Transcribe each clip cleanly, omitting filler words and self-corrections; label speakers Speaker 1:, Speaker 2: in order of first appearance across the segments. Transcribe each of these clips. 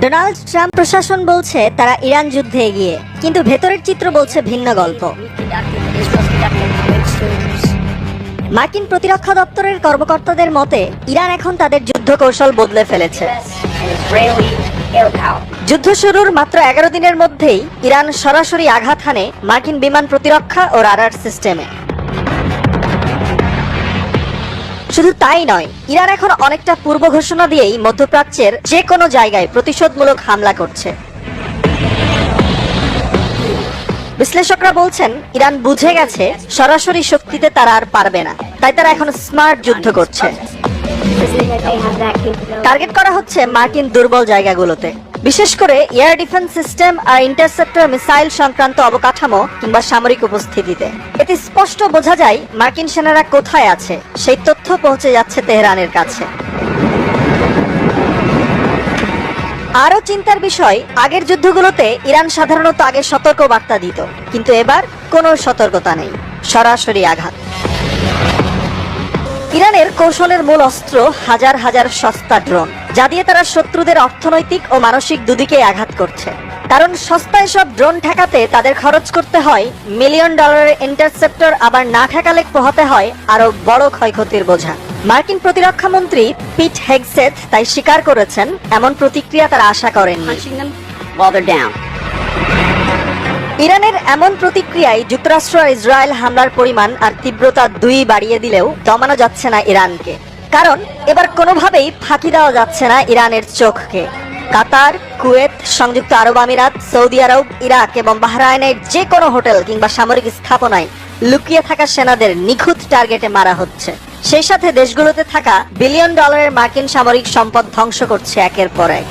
Speaker 1: Donald Trump প্রশাসন বলছে তারা ইরান যুদ্ধে এগিয়ে, কিন্তু ভেতরের চিত্র বলছে ভিন্ন গল্প। মার্কিন প্রতিরক্ষা দপ্তরের কর্মকর্তাদের মতে ইরান এখন তাদের যুদ্ধ কৌশল বদলে ফেলেছে। যুদ্ধ শুরুর মাত্র 11 দিনের মধ্যেই ইরান সরাসরি আঘাত হানে মার্কিন বিমান প্রতিরক্ষা ও রাডার সিস্টেমে। শুধু তাই নয়, ইরান এখন অনেকটা পূর্ব ঘোষণা দিয়েই মধ্যপ্রাচ্যের যে কোনো জায়গায় প্রতিশোধমূলক হামলা করছে। বিশ্লেষকরা বলছেন ইরান বুঝে গেছে সরাসরি শক্তিতে তারা আর পারবে না, তাই তারা এখন স্মার্ট যুদ্ধ করছে। টার্গেট করা হচ্ছে মার্কিন দুর্বল জায়গাগুলোতে, বিশেষ করে এয়ার ডিফেন্স সিস্টেম আর ইন্টারসেপ্টর মিসাইল সংক্রান্ত অবকাঠামো কিংবা সামরিক উপস্থিতিতে। এতে স্পষ্ট বোঝা যায় মার্কিন সেনারা কোথায় আছে, সেই তথ্য পৌঁছে যাচ্ছে তেহরানের কাছে। আরো চিন্তার বিষয়, আগের যুদ্ধগুলোতে ইরান সাধারণত আগে সতর্ক বার্তা দিত, কিন্তু এবার কোনো সতর্কতা নেই, সরাসরি আঘাত। ইরানের কৌশলের মূল অস্ত্র হাজার হাজার সস্তা ড্রোন, যা দিয়ে তারা শত্রুদের অর্থনৈতিক ও মানসিক দুদিকেই আঘাত করছে। কারণ সস্তা এসব ড্রোন ঠেকাতে তাদের খরচ করতে হয় মিলিয়ন ডলারের ইন্টারসেপ্টর, আবার না ঠেকালে পোহাতে হয় আরো বড় ক্ষয়ক্ষতির বোঝা। মার্কিন প্রতিরক্ষা মন্ত্রী পিট হেগসেথ তাই স্বীকার করেছেন এমন প্রতিক্রিয়া তারা আশা করেননি। ইরানের এমন প্রতিক্রিয়ায় যুক্তরাষ্ট্র আর ইসরায়েল হামলার পরিমাণ আর তীব্রতা দুই বাড়িয়ে দিলেও দমানো যাচ্ছে না ইরানকে। কারণ এবার কোনোভাবেই ফাঁকি দেওয়া যাচ্ছে না ইরানের চোখকে। কাতার, কুয়েত, সংযুক্ত আরব আমিরাত, সৌদি আরব, ইরাক এবং বাহরাইনের যে কোনো হোটেল কিংবা সামরিক স্থাপনায় লুকিয়ে থাকা সেনাদের নিখুঁত টার্গেটে মারা হচ্ছে। সেই সাথে দেশগুলোতে থাকা বিলিয়ন ডলারের মার্কিন সামরিক সম্পদ ধ্বংস করছে একের পর এক।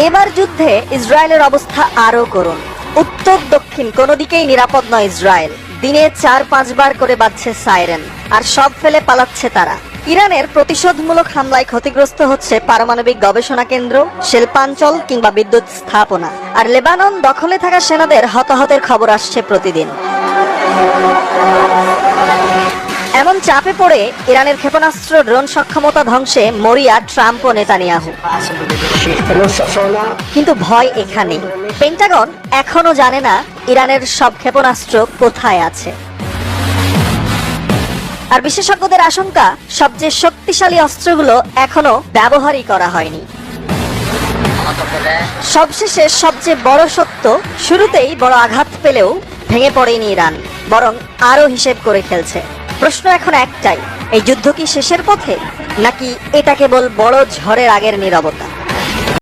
Speaker 1: এবার যুদ্ধে ইসরায়েলের অবস্থা আরো করুণ। উত্তর দক্ষিণ কোনো দিকেই নিরাপদ নয় ইসরায়েল। দিনে 4-5 বার করে বাজছে সাইরেন, আর সব ফেলে পালাচ্ছে তারা। ইরানের প্রতিশোধমূলক হামলায় ক্ষতিগ্রস্ত হচ্ছে পারমাণবিক গবেষণা কেন্দ্র, শিল্পাঞ্চল কিংবা বিদ্যুৎ স্থাপনা। আর লেবানন দখলে থাকা সেনাদের হতাহতের খবর আসছে প্রতিদিন। এমন চাপে পড়ে ইরানের ক্ষেপণাস্ত্র ড্রোন সক্ষমতা ধ্বংসে মরিয়া ট্রাম্প ও নেতানিয়াহু। কিন্তু ভয় এখানেই, পেন্টাগন এখনো জানে না ইরানের সব ক্ষেপণাস্ত্র কোথায় আছে। আর বিশেষজ্ঞদের আশঙ্কা, সবচেয়ে শক্তিশালী অস্ত্রগুলো এখনো ব্যবহারই করা হয়নি। সবশেষে সবচেয়ে বড় সত্য, শুরুতেই বড় আঘাত পেলেও ভেঙে পড়েনি ইরান, বরং আরো হিসেব করে খেলছে। প্রশ্ন এখন একটাই, এই যুদ্ধ কি শেষের পথে, নাকি এটা কেবল বড় ঝড়ের আগের নীরবতা?